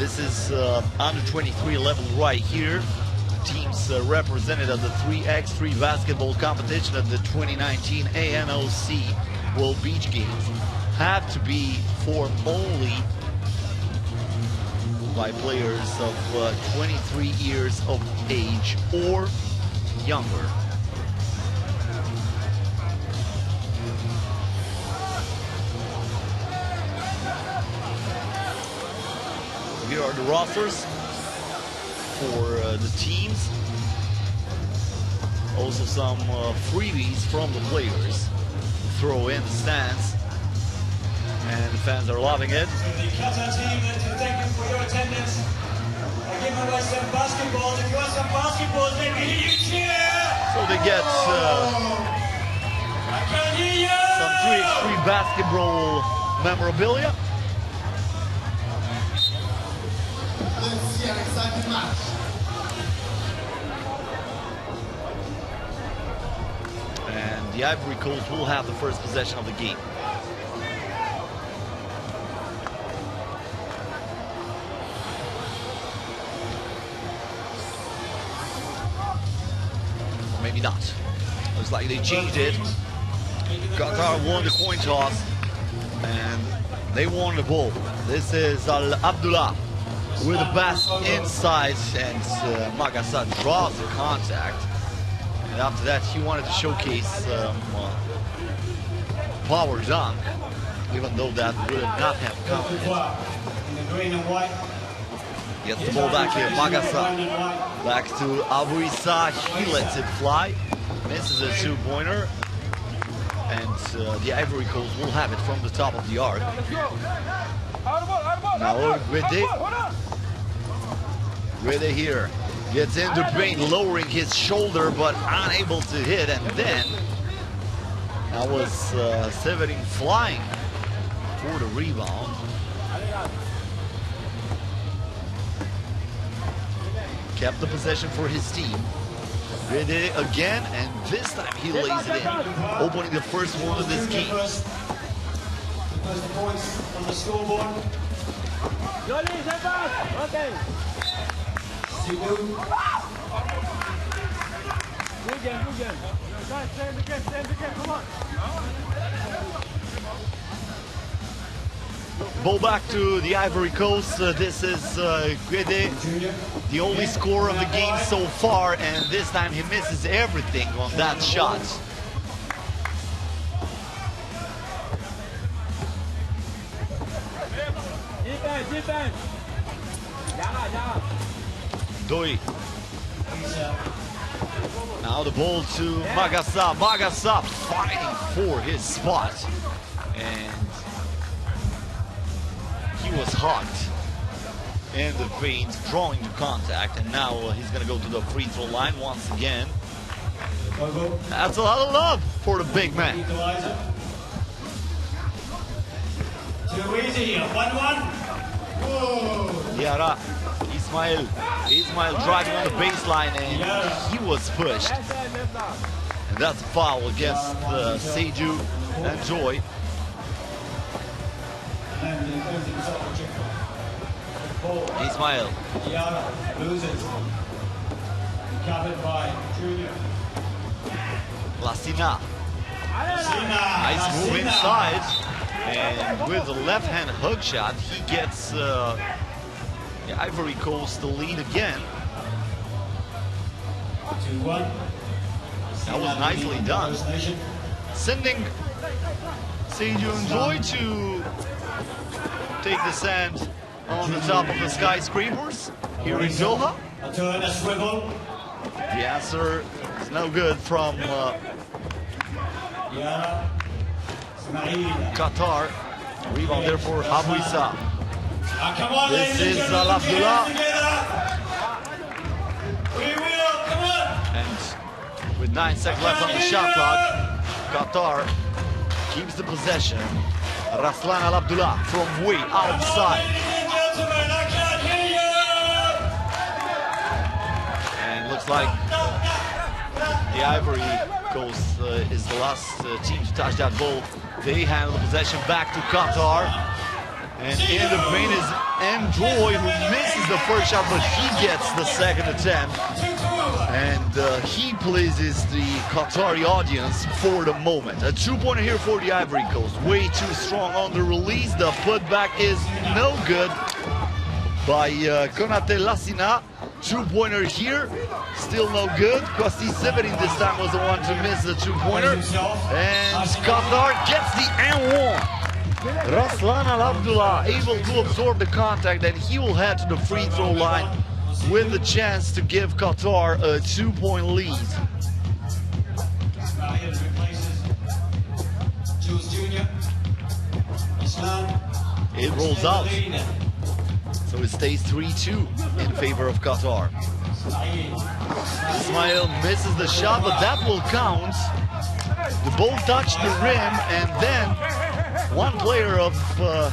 This is under 23 level right here. Teams represented at the 3x3 basketball competition at the 2019 ANOC World Beach Games have to be formed only by players of 23 years of age or younger. Here are the rosters for the teams. Also some freebies from the players. Throw in the stands. And the fans are loving it. So the Qatar team, thank you for your attendance. I give away some basketballs. If you want some basketballs, let me hear you cheer. So they get I can hear you. some 3x3 basketball memorabilia. Let's see an exciting match. And the Ivory Coast will have the first possession of the game. Maybe not. Looks like they changed it. Qatar won the coin toss and they won the ball. This is ABDULLA with the pass inside, and MAGASSA draws the contact. And after that, he wanted to showcase power dunk, even though that would not have come. In the green and white. Gets the ball back here, MAGASSA. Back to ABUISSA, he lets it fly. Misses a two-pointer. And the Ivory Coast will have it from the top of the arc. Now GUEDE here. Gets into paint, lowering his shoulder, but unable to hit. And then that was Severin flying for the rebound. Kept the possession for his team. GUEDE again, and this time he lays it in, opening the first one of this game. First points on the scoreboard. SEYDOU. Ball back to the Ivory Coast. This is GUEDE, the only scorer of the game so far, and this time he misses everything on that shot. Ndoye. Now the ball to MAGASSA. MAGASSA fighting for his spot. And he was hot in the paint, drawing the contact. And now he's going to go to the free throw line once again. Bobo. That's a lot of love for the big man. Too easy here. 1-1. DIARRA. Ismael driving on the baseline, and he was pushed. And that's a foul against SEYDOU and Ndoye. Ismael. DIARRA loses. Covered by Junior. Lassina. Nice move inside. And with the left hand hook shot, he gets the Ivory Coast the lead again. 2-1. That was nicely done. Sending SEYDOU and Ndoye to take the sand on the top of the skyscrapers here in Doha. A turn, a swivel. The answer is no good from DIARRA. Ismael. Qatar. Rebound there for ABUISSA. Come on, This ladies is and gentlemen, ABDULLA. We will, come on. And with 9 seconds left on the shot clock, Qatar keeps the possession. Raslan ABDULLA from way outside. Ladies and gentlemen, I can't hear you. And looks like the Ivory Coast is the last team to touch that ball. They handle the possession back to Qatar. And in the paint is Ndoye, who misses the first shot, but he gets the second attempt. And he pleases the Qatari audience for the moment. A 2-pointer here for the Ivory Coast. Way too strong on the release. The putback is no good by KONATE Lassina. 2-pointer here, still no good. KOUASSI Severin this time was the one to miss the 2-pointer. And Qatar gets the N1. Raslan Al-Abdullah able to absorb the contact, and he will head to the free throw line with the chance to give Qatar a 2-point lead. Jules Jr. It rolls out. So it stays 3-2 in favor of Qatar. Ismael misses the shot, but that will count. The ball touched the rim, and then one player of the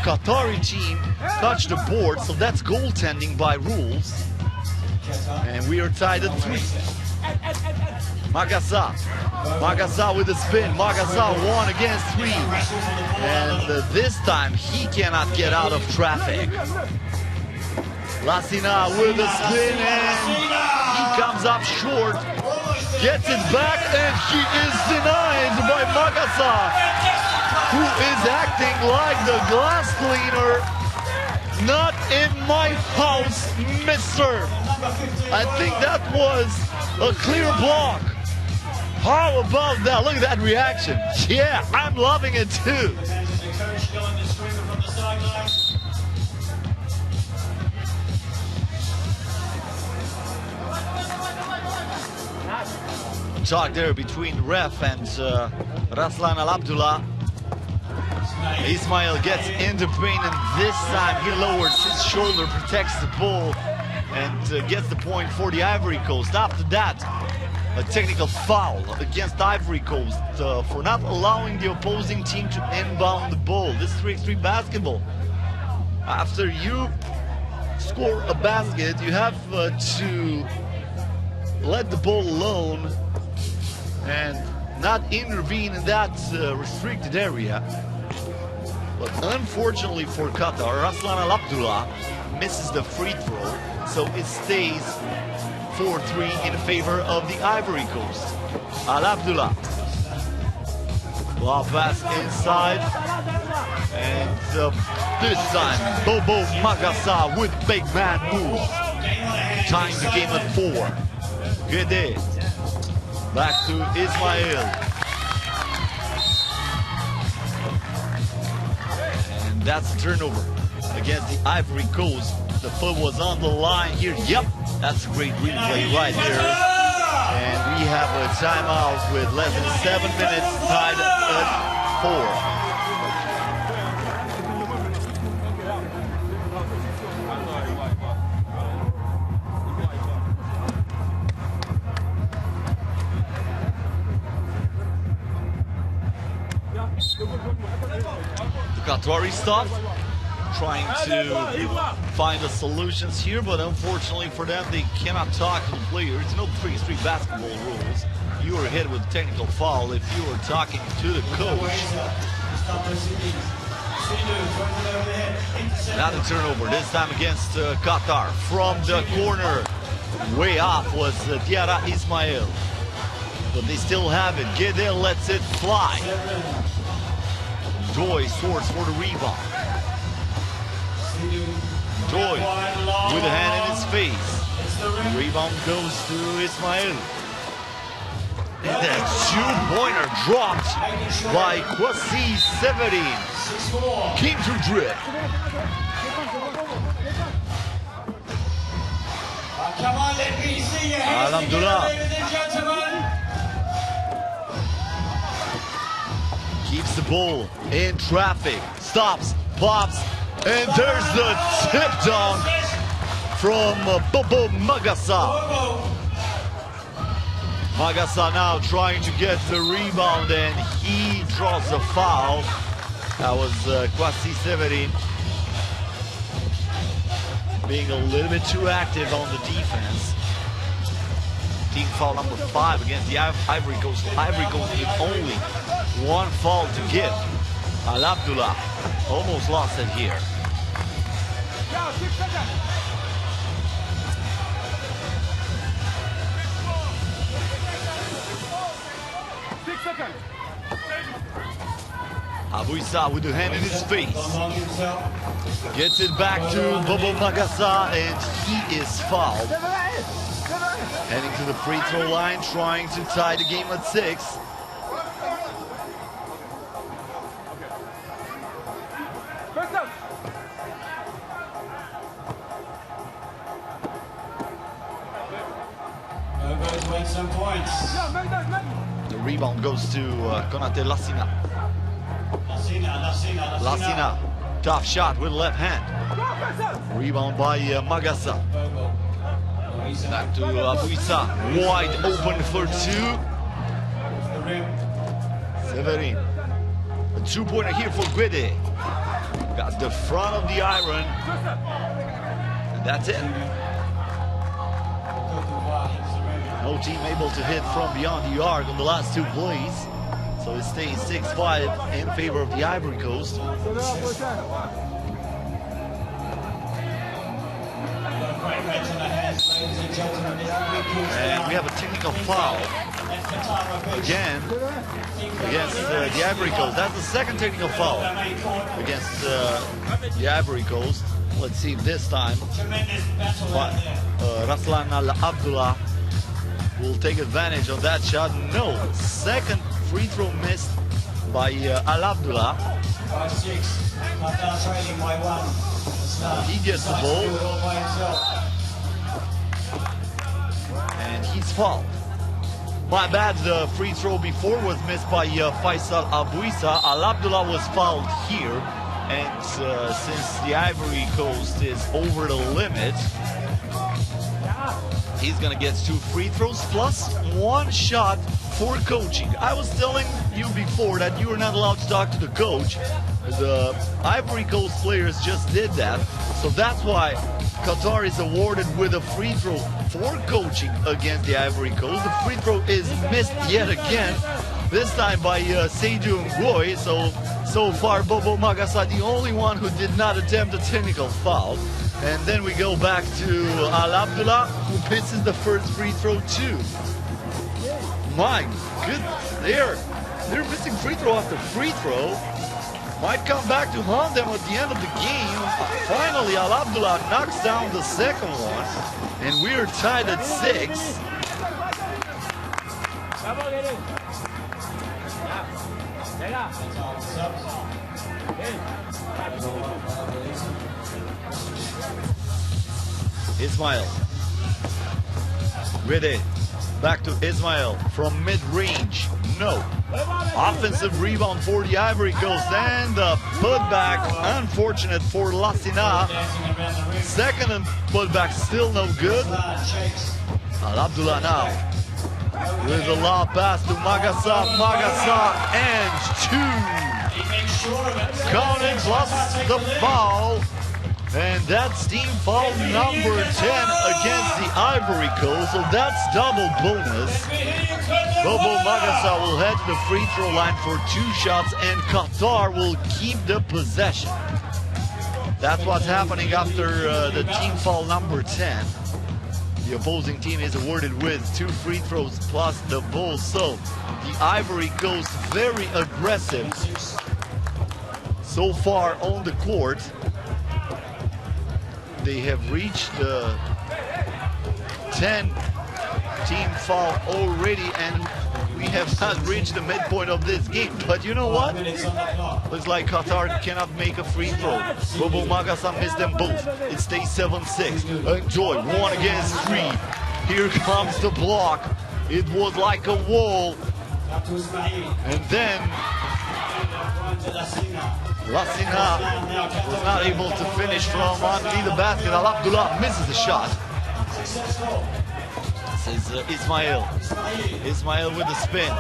Qatari team touched the board, so that's goaltending by rules. And we are tied at 3. MAGASSA with a spin. MAGASSA 1 against 3. And this time he cannot get out of traffic. Lassina with a spin, and he comes up short. Gets it back, and he is denied by MAGASSA, who is acting like the glass cleaner. Not in my house, mister. I think that was a clear block. How about that? Look at that reaction. Yeah, I'm loving it too. Talk there between the ref and Raslan Al-Abdullah. Ismael gets into paint, and this time he lowers his shoulder, protects the ball, and gets the point for the Ivory Coast. After that, a technical foul against Ivory Coast for not allowing the opposing team to inbound the ball. This is 3-3 basketball. After you score a basket, you have to let the ball alone and not intervene in that restricted area. But unfortunately for Qatar, Raslan Al-Abdullah misses the free throw, so it stays 4-3 in favor of the Ivory Coast. Al-Abdullah. Ball pass inside. And this time, Bobo MAGASSA with big man move. Tying the game at 4. GUEDE. Back to Ismael. And that's a turnover against the Ivory Coast. The foot was on the line here. Yep, that's a great replay right there. And we have a timeout with less than 7 minutes, tied at 4. The Qatari stop, trying to find the solutions here, but unfortunately for them, they cannot talk to the players. It's no 3-3 basketball rules. You are hit with a technical foul if you are talking to the coach. Now the turnover, this time against Qatar. From the corner, way off was DIARRA Ismael. But they still have it. GUEDE lets it fly. Ndoye soars for the rebound. Ndoye with a hand in his face. The rebound goes to Ismael. And that 2-pointer dropped by KOUASSI Severin. Came to drip. Come on, let me see your hands Alhamdulillah. together, ladies and gentlemen. Keeps the ball in traffic, stops, pops, and there's the tip down from Bobo MAGASSA. MAGASSA now trying to get the rebound, and he draws a foul. That was KOUASSI Severin being a little bit too active on the defense. Team foul number 5 against the Ivory Coast. Ivory Coast with only 1 foul to give. ABDULLA almost lost it here. ABUISSA with the hand in his face. Gets it back to Bobo MAGASSA, and he is fouled. Heading to the free throw line, trying to tie the game at 6. Some points. The rebound goes to KONATE Lassina. Lassina, tough shot with left hand. Rebound by MAGASSA. Back to ABUISSA, wide open for 2. Severin, a 2-pointer here for GUEDE. Got the front of the iron, and that's it. No team able to hit from beyond the arc on the last 2 plays. So it stays 6-5 in favor of the Ivory Coast. And we have a technical foul again against the Ivory Coast. That's the second technical foul against the Ivory Coast. Let's see if this time Raslan Al-Abdullah will take advantage of that shot. No, second free throw missed by Al-Abdullah. He gets the ball and he's fouled. My bad, the free throw before was missed by Faisal ABUISSA. Al-Abdullah was fouled here, and since the Ivory Coast is over the limit, he's gonna get 2 free throws plus 1 shot for coaching. I was telling you before that you were not allowed to talk to the coach. The Ivory Coast players just did that, so that's why Qatar is awarded with a free throw for coaching against the Ivory Coast. The free throw is missed yet again, this time by SEYDOU and Ndoye. So far Bobo MAGASSA the only one who did not attempt a technical foul. And then we go back to Al-Abdullah, who misses the first free throw too. My goodness, they're missing free throw after free throw. Might come back to haunt them at the end of the game. Finally, Al-Abdullah knocks down the second one, and we're tied at 6. Ismael. GUEDE. Back to Ismael from mid-range. No. Offensive rebound for the Ivory Coast, and the putback, unfortunate for Lassina. Second and putback still no good. Al-Abdullah now with the lob pass to MAGASSA. MAGASSA and 2. Counting plus the foul. And that's team foul number 10 against the Ivory Coast, so that's double bonus. Bobo MAGASSA will head to the free throw line for 2 shots, and Qatar will keep the possession. That's what's happening after the team foul number 10. The opposing team is awarded with 2 free throws plus the ball, so the Ivory Coast very aggressive so far on the court. They have reached the 10 team foul already, and we have not reached the midpoint of this game. But you know what? Looks like Qatar cannot make a free throw. Bobo MAGASSA missed them both. It stays 7-6. Ndoye 1 against 3. Here comes the block. It was like a wall. And then Lassina was not able to finish from underneath the basket. Al-Abdullah misses the shot. This is Ismael. Ismael with the spin.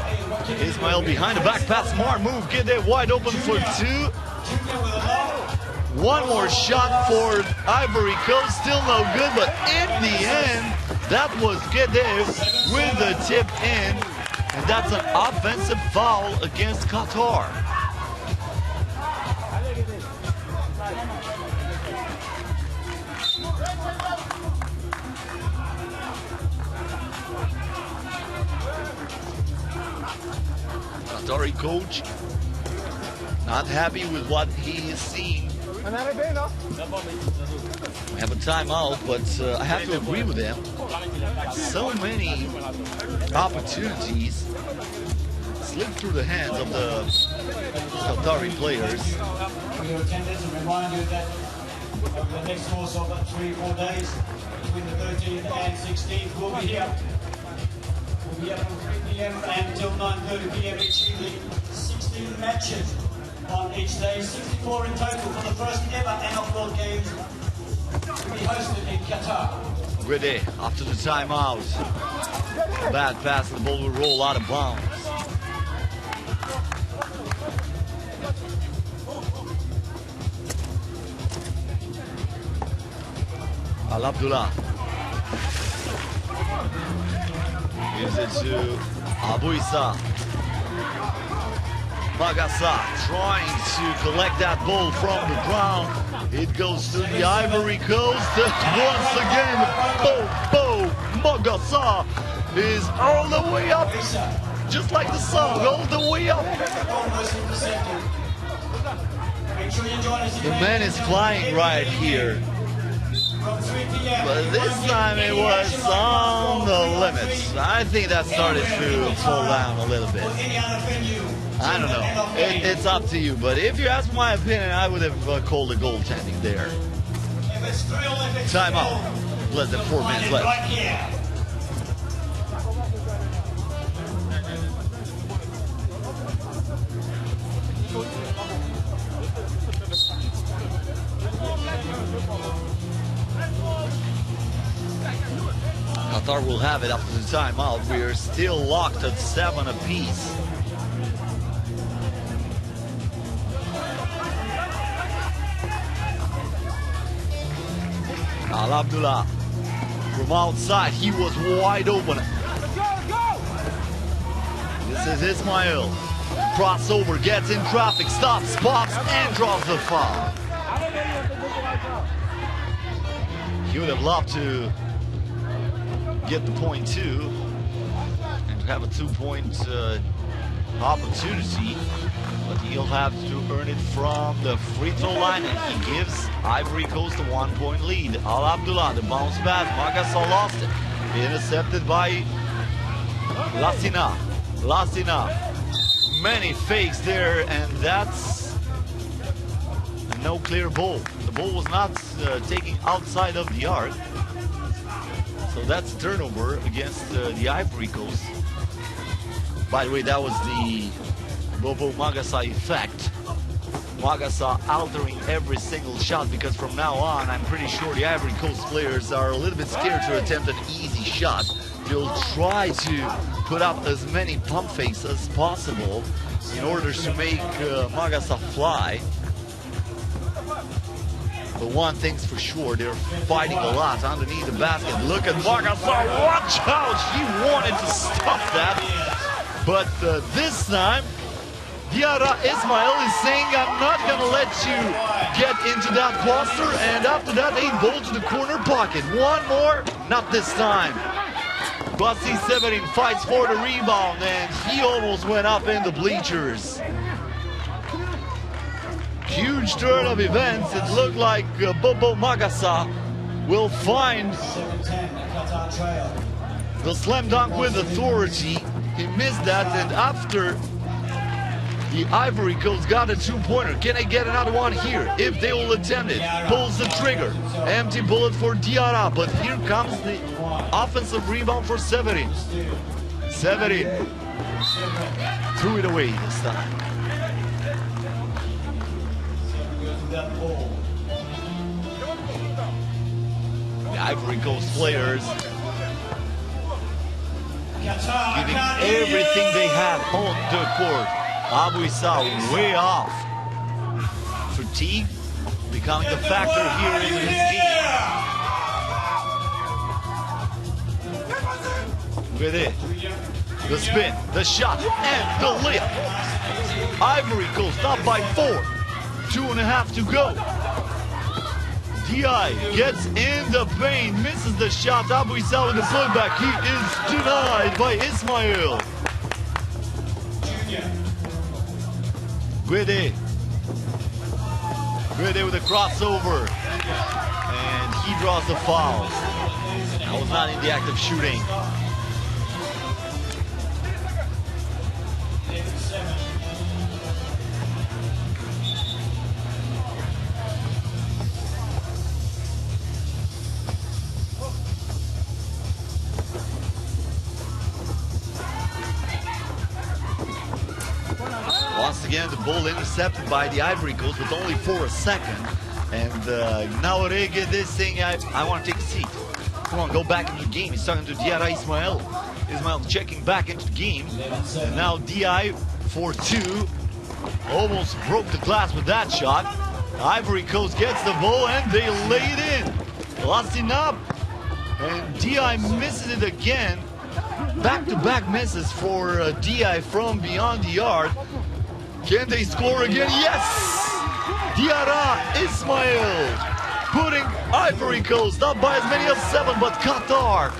Ismael behind the back pass. Smart move. Get it wide open for 2. One more shot for Ivory Coast. Still no good, but in the end, that was GUEDE with the tip in. And that's an offensive foul against Qatar. Qatari coach not happy with what he is seeing. We have a timeout, but I have to agree with him. So many opportunities slip through the hands of the Qatari players. For your attendance, and remind you that over the next course of 3-4 days, between the 13th and 16th, we'll be here. We'll be up from 3 p.m. until 9:30 p.m. each evening. 16 matches on each day, 64 in total for the first ever ANOC World Games to be hosted in Qatar. GUEDE after the timeout. Bad pass, the ball will roll out of bounds. ABDULLA gives it to ABUISSA. MAGASSA trying to collect that ball from the ground. It goes to the Ivory Coast. Once again, Bobo MAGASSA is all the way up. Just like the song, all the way up. The man is flying right here. But this time it was on the limits. I think that started to fall down a little bit. I don't know. It's up to you. But if you ask my opinion, I would have called a goaltending there. Timeout. Less than 4 minutes left. Qatar will have it after the timeout. We are still locked at 7 apiece. ABDULLA from outside, he was wide open. This is Ismael. Crossover, gets in traffic, stops, spots, and draws the foul. He would have loved to get the point too and have a 2-point opportunity, but he'll have to earn it from the free throw line, and he gives Ivory Coast a 1-point lead. ABDULLA, the bounce pass, MAGASSA lost it, intercepted by Lassina. Many fakes there, and that's no clear ball. The ball was not taken outside of the arc. So that's a turnover against the Ivory Coast. By the way, that was the Bobo MAGASSA effect. MAGASSA altering every single shot, because from now on, I'm pretty sure the Ivory Coast players are a little bit scared to attempt an easy shot. They'll try to put up as many pump fakes as possible in order to make MAGASSA fly. But one thing's for sure, they're fighting a lot underneath the basket. Look at MAGASSA, watch out! He wanted to stop that. But this time, DIARRA Ismael is saying, I'm not going to let you get into that poster. And after that, 8 ball to the corner pocket. One more, not this time. KOUASSI Severin fights for the rebound, and he almost went up in the bleachers. Huge turn of events. It looked like Bobo MAGASSA will find the slam dunk with authority. He missed that, and after the Ivory Coast got a 2-pointer, can they get another one here? If they will attempt it, pulls the trigger. Empty bullet for DIARRA, but here comes the offensive rebound for Severin. Severin threw it away this time. The Ivory Coast players giving everything they have on the court. ABUISSA way off. Fatigue becoming the factor here in this game. GUEDE, the spin, the shot, and the layup. Ivory Coast up by 4. 2.5 to go. DI gets in the paint, misses the shot. ABUISSA with the putback. He is denied by Ismael. GUEDE. GUEDE with a crossover. And he draws the foul. I was not in the act of shooting. Once again, the ball intercepted by the Ivory Coast, but only for a second. And Gnahore get this thing, I want to take a seat. Come on, go back into the game. He's talking to DIARRA Ismael. Ismael checking back into the game. And now DI for two. Almost broke the glass with that shot. Ivory Coast gets the ball and they lay it in. Lassina. And DI misses it again. Back-to-back misses for DI from beyond the yard. Can they score again? Yes! DIARRA Ismael putting Ivory Coast up by as many as 7, but Qatar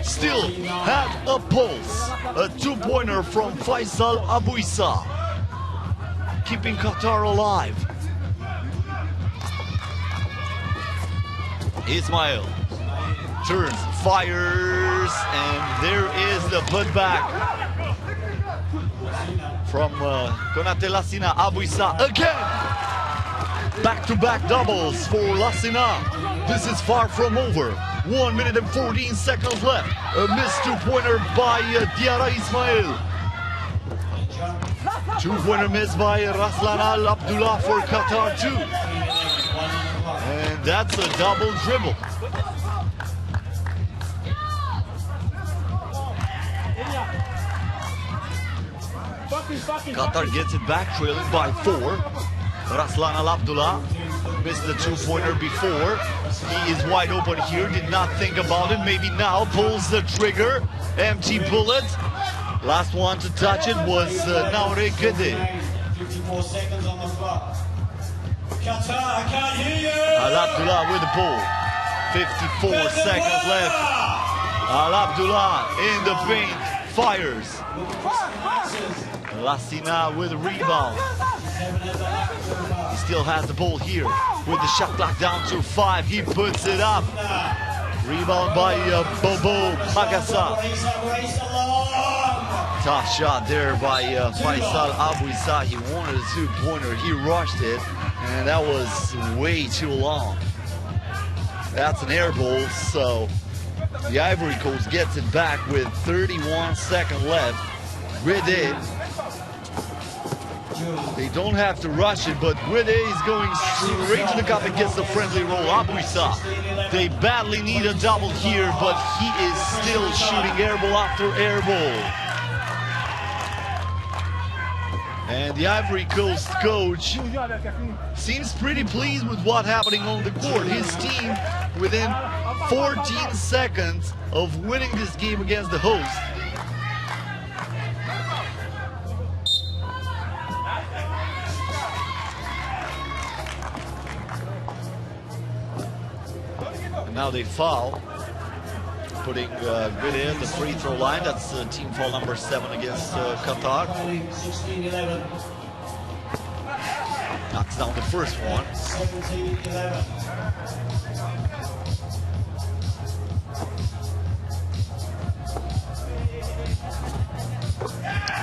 still had a pulse. A two-pointer from Faisal ABUISSA, keeping Qatar alive. Ismael turns, fires, and there is the putback from KONATE Lassina. ABUISSA again. Back-to-back doubles for Lassina. This is far from over. 1 minute and 14 seconds left. A missed two-pointer by DIARRA Ismael. Two-pointer missed by Raslan ABDULLA for Qatar too. And that's a double dribble. Qatar gets it back, trailing by 4. Raslan ABDULLA missed the two-pointer before. He is wide open here, did not think about it. Maybe now pulls the trigger. Empty bullet. Last one to touch it was Gnahore GUEDE. 54 seconds on the clock. Qatar, I can't hear you! ABDULLA with the ball. 54 seconds left. ABDULLA in the paint, fires. Lassina with a rebound. He still has the ball here with the shot clock down to 5. He puts it up. Rebound by Bobo MAGASSA. Tough shot there by Faisal ABUISSA. He wanted a two-pointer. He rushed it, and that was way too long. That's an air ball, so the Ivory Coast gets it back with 31 seconds left. GUEDE. They don't have to rush it, but GUEDE is going straight to the cup and gets the friendly roll. ABUISSA, they badly need a double here, but he is still shooting air ball after air ball. And the Ivory Coast coach seems pretty pleased with what's happening on the court. His team within 14 seconds of winning this game against the host. Now they foul, putting GUEDE at the free throw line. That's team foul number 7 against Qatar. 16-11. Knocks down the first one. 17-11.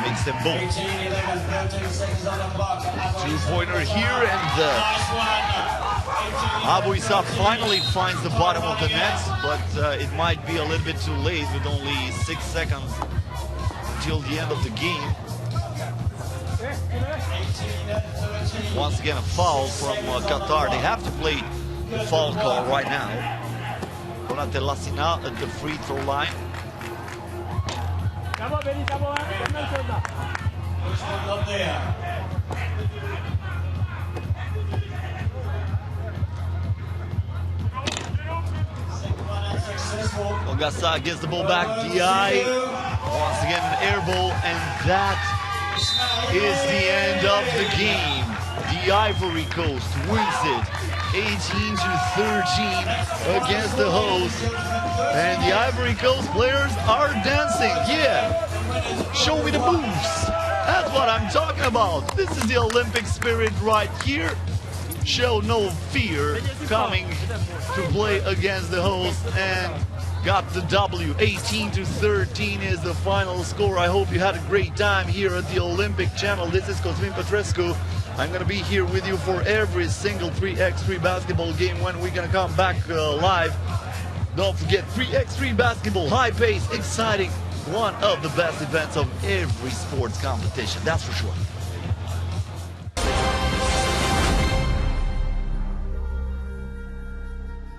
Makes them both. 18-11, 13 seconds on the clock. Two-pointer here, and ABUISSA finally finds the bottom of the net, but it might be a little bit too late with only 6 seconds until the end of the game. Once again, a foul from Qatar. They have to play the foul call right now. KONATE Lassina at the free throw line. Not there. MAGASSA gets the ball back. DI once again an air ball, and that is the end of the game. The Ivory Coast wins it 18-13 against the host, and the Ivory Coast players are dancing. Yeah, show me the moves. That's what I'm talking about. This is the Olympic spirit right here. Show no fear, coming to play against the host and got the W. 18-13 is the final score. I hope you had a great time here at the Olympic channel. This is Cosmin Petrescu. I'm going to be here with you for every single 3x3 basketball game when we're going to come back live. Don't forget 3x3 basketball, high pace, exciting, one of the best events of every sports competition, that's for sure.